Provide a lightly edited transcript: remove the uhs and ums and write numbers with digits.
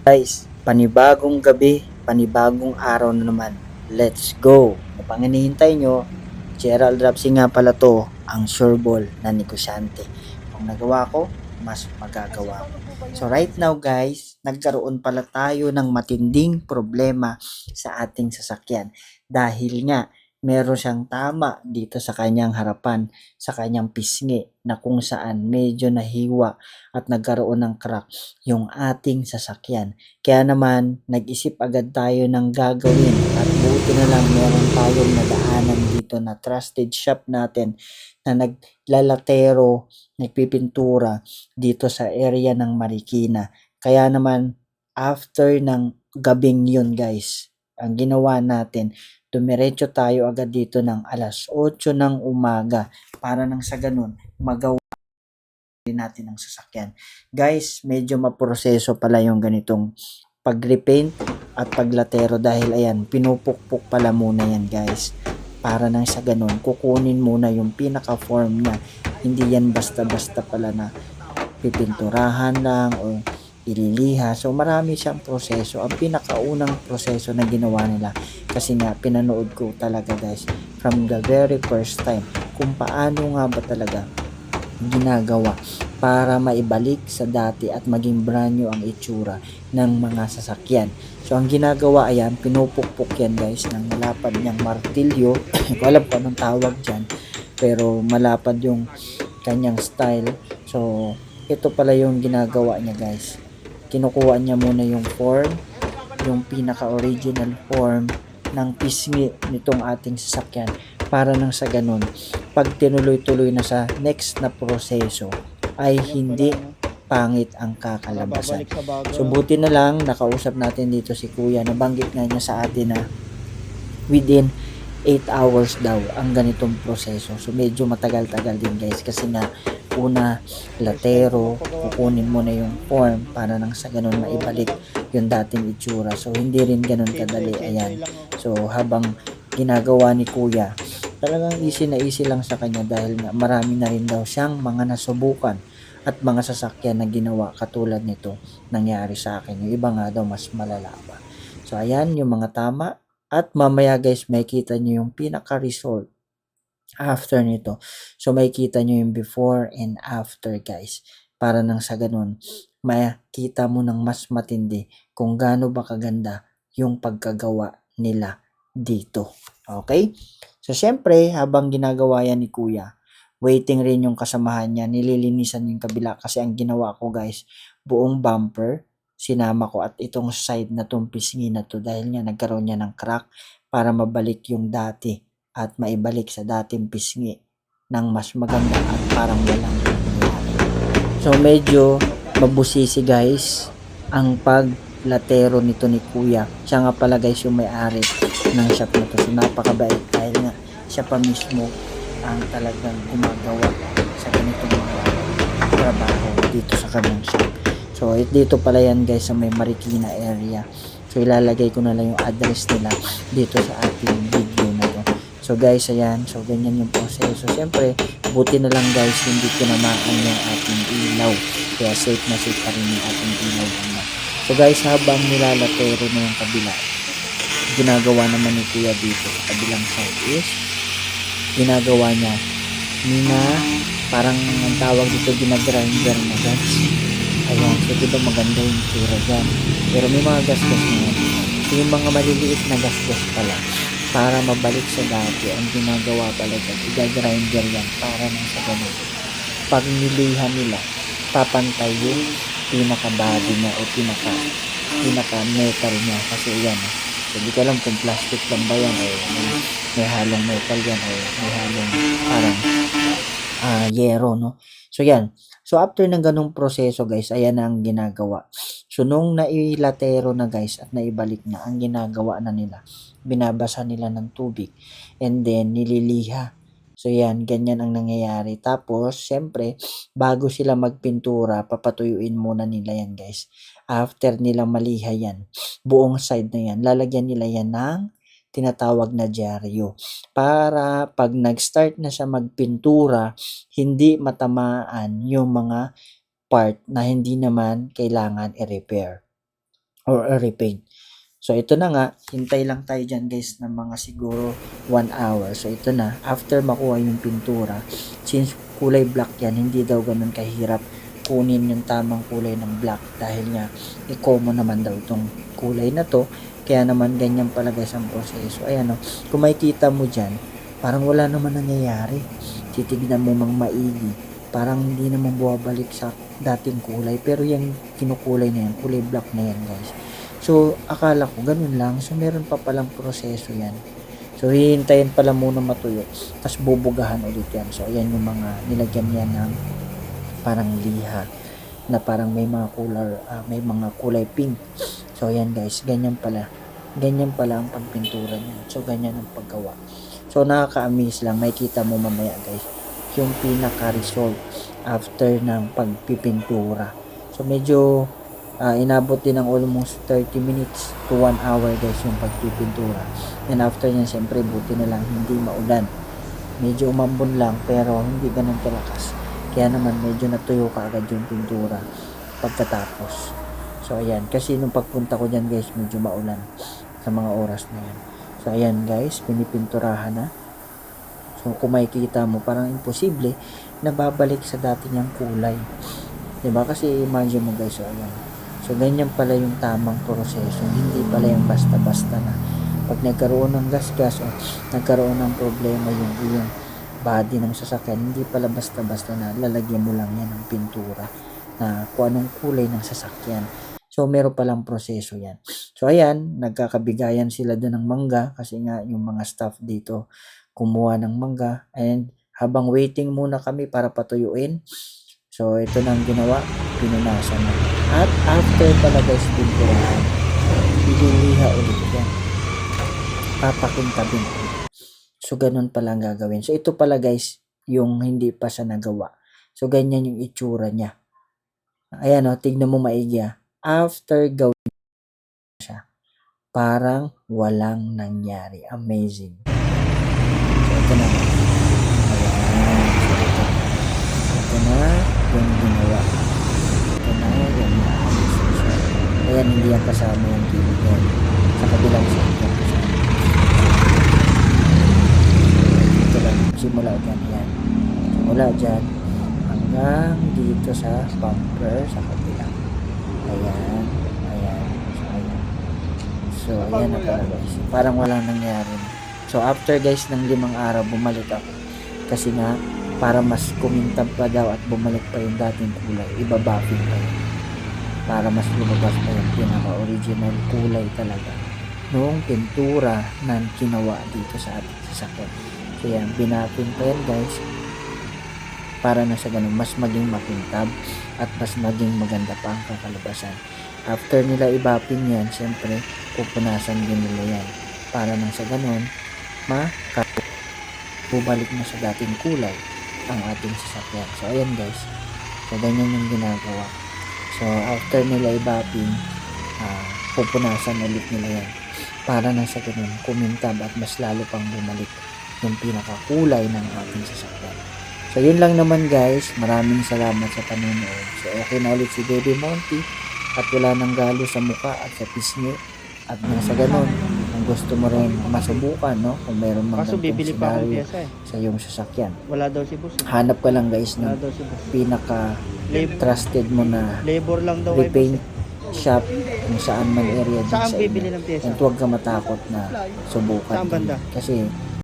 Guys, panibagong gabi, panibagong araw na naman. Let's go! Kung pang hinihintay nyo, Gerald Rapsi nga pala to, ang sureball na negosyante. Kung nagawa ko, mas magagawa mo. So right now guys, nagkaroon pala tayo ng matinding problema sa ating sasakyan. Dahil nga, meron siyang tama dito sa kanyang harapan, sa kanyang pisngi, na kung saan medyo nahiwa at nagkaroon ng crack yung ating sasakyan. Kaya naman, nag-isip agad tayo ng gagawin at buti na lang meron tayong nadaanan dito na trusted shop natin na naglalatero, nagpipintura dito sa area ng Marikina. Kaya naman, after ng gabing yun guys, ang ginawa natin, dumiretso tayo agad dito ng alas 8 ng umaga para nang sa ganun, magawa natin ng sasakyan. Guys, medyo maproseso pala yung ganitong pag-repaint at paglatero dahil ayan, pinupukpuk pala muna yan guys. Para nang sa ganun, kukunin muna yung pinaka-form niya. Hindi yan basta-basta pala na pipinturahan lang o ililiha. So marami siyang proseso. Ang pinakaunang proseso na ginawa nila kasi nga pinanood ko talaga guys from the very first time kung paano nga ba talaga ginagawa para maibalik sa dati at maging brand new ang itsura ng mga sasakyan. So ang ginagawa ayan, pinupukpok yan guys ng malapad niyang martilyo. Hindi ko alam kung anong tawag dyan, pero malapad yung kanyang style. So ito pala yung ginagawa niya guys. Kinukuha niya muna yung form, yung pinaka-original form ng pisngi nitong ating sasakyan para nang sa ganun, pag tinuloy-tuloy na sa next na proseso, ay hindi pangit ang kakalabasan. So buti na lang nakausap natin dito si Kuya, nabanggit nga niya sa atin na within 8 hours daw ang ganitong proseso. So medyo matagal-tagal din guys kasi nga una latero, kukunin mo na yung form para nang sa ganun maibalik yung dating itsura. So hindi rin ganun kadali. Ayan. So habang ginagawa ni Kuya, talagang easy na easy lang sa kanya dahil nga marami na rin daw siyang mga nasubukan at mga sasakyan na ginawa katulad nito nangyari sa akin. Yung iba nga daw mas malala pa. So ayan yung mga tama. At mamaya guys, makikita nyo yung pinaka-result after nito. So makikita nyo yung before and after guys. Para nang sa ganun, makita mo ng mas matindi kung gaano ba kaganda yung pagkagawa nila dito. Okay? So syempre, habang ginagawa yan ni Kuya, waiting rin yung kasamahan niya, nililinisan yung kabila kasi ang ginawa ko guys, buong bumper, sinama ko at itong side na tong pisngi na to dahil nga nagkaroon niya ng crack para mabalik yung dati at maibalik sa dating pisngi ng mas maganda at parang walang nangyari. So medyo mabusisi guys ang paglatero nito ni Kuya. Siya nga pala guys yung may-ari ng shop na to. So napakabait dahil nga siya pa mismo ang talagang gumagawa sa ganitong mga trabaho dito sa kanyang shop. So dito pala yan guys sa may Marikina area. So ilalagay ko na lang yung address nila dito sa ating video na to. So guys, ayan. So ganyan yung proseso. Siyempre, buti na lang guys, hindi tinamaan yung ating ilaw. Kaya safe na safe pa rin yung ating ilaw. So guys, habang nilalatero na yung kabila, ginagawa naman ni Kuya dito sa kabilang side is, ginagawa niya, Nina, parang ang tawag dito, ginagrinder na guys. Ayan, so diba maganda yung tsura dyan. Pero may mga gasgas na yan. So yung mga maliliit na gasgas pala, para mabalik sa dati, ang ginagawa pala dyan, i-grinder yan para nang sa ganun. Pag nilihan nila, papantay yung pinaka-body niya o pinaka-metal niya. Kasi yan, so, hindi ko alam kung plastic lang ba yan o may halong metal yan o may halong parang yero, no? So yan. So after ng ganung proseso guys, ayan na ang ginagawa. So nung nailatero na guys at naibalik na, ang ginagawa na nila, binabasa nila ng tubig and then nililiha. So yan, ganyan ang nangyayari. Tapos, syempre, bago sila magpintura, papatuyuin muna nila yan guys. After nila maliha yan, buong side na yan, lalagyan nila yan ng tinatawag na dyaryo. Para pag nag-start na siya magpintura, hindi matamaan yung mga part na hindi naman kailangan i-repair. or repaint. So ito na nga, hintay lang tayo dyan guys ng mga siguro 1 hour. So ito na, after makuha yung pintura, since kulay black yan, hindi daw ganun kahirap kunin yung tamang kulay ng black dahil nga i-common naman daw itong kulay na to. Kaya naman ganyan pala guys ang proseso. Ayan o, kung makikita mo dyan, parang wala naman nangyayari. Titignan mo mang maigi, parang hindi naman buwabalik sa dating kulay. Pero yung kinukulay na yan, kulay black na yan guys. So, akala ko ganun lang. So, meron pa palang proseso yan. So, hihintayin pala muna matuyo. Tapos, bubugahan ulit yan. So, ayan yung mga nilagyan yan ng parang liha na parang may mga may mga kulay pink. So, ayan guys. Ganyan pala. Ganyan pala ang pagpintura niya. So, ganyan ang paggawa. So, nakaka-amaze lang. May kita mo mamaya guys. Yung pinaka-result after ng pagpipintura. So, medyo inabot din ng almost 30 minutes to 1 hour guys yung pagpipintura. And after nyan, syempre buti na lang hindi maulan. Medyo umambon lang pero hindi ganun kalakas. Kaya naman medyo natuyo ka agad yung pintura pagkatapos. So ayan, kasi nung pagpunta ko dyan guys, medyo maulan sa mga oras na yan. So ayan guys, pinipinturahan na. So kung makikita mo, parang imposible na babalik sa dati niyang kulay. Diba? Kasi imagine mo guys, so ayan. So, ganyan pala yung tamang proseso. Hindi pala yung basta-basta na pag nagkaroon ng gasgas o nagkaroon ng problema yung body ng sasakyan, hindi pala basta-basta na lalagyan mo lang yan ng pintura na kung anong kulay ng sasakyan. So, meron palang proseso yan. So, ayan, nagkakabigayan sila doon ng mangga kasi nga yung mga staff dito kumuha ng mangga. And habang waiting muna kami para patuyuin, so, ito na ang ginawa, pinunasan na. At after pala guys, pinturahan, ililiha ulit yan. Papakintabin ulit. So, ganun pala ang gagawin. So, ito pala guys, yung hindi pa siya nagawa. So, ganyan yung itsura niya. Ayan o, tignan mo maigi ah. After gawin siya, parang walang nangyari. Amazing. So, ito na. Ayan. Ito na yung ginawa. Ito na yung naayos na siya. Ayan, hindi yan kasama yung kilid yan. Sa kabilang side yan kasama. Ito lang, simula dyan yan. Simula dyan hanggang dito sa bumper sa kabilang. Ayan, ayan, so ayan. So, ayan na pala guys. Parang walang nangyari. So, after guys ng 5 araw, bumalik ako. Kasi nga, para mas kumintab pa daw at bumalik pa yung dating kulay, ibabapin pa yun. Para mas lumabas pa yung pinaka-original kulay talaga noong pintura na ginawa dito sa ating sasakyan. So yan, binapin pa yan guys para na sa ganun mas maging makintab at mas maging maganda pa ang kakalabasan. After nila ibapin yan, syempre pupunasan din nila yan para nang sa ganun bumalik na sa dating kulay ang ating sasakyan. So ayan guys, so ganyan yung ginagawa. So after nila ibapin, pupunasan ulit nila yan para na sa ganun kumintab at mas lalo pang bumalik yung pinakakulay ng ating sasakyan. So yun lang naman guys, maraming salamat sa panonood. So okay na ulit si Baby Monty at wala nang galo sa muka at sa pisngi. At nang sa ganun, kung gusto mo rin masubukan, no? Kung meron mang Kaso ganitong bibili pa akong senaryo pyesa eh. sa iyong sasakyan, Wala daw si boss. hanap ka lang guys Wala ng daw si boss. pinaka-trusted mo na Labor lang daw ay boss. repaint shop kung saan man area din Saan sa bibili inyo. ng pyesa? And huwag ka matakot na subukan. Saan banda? Kasi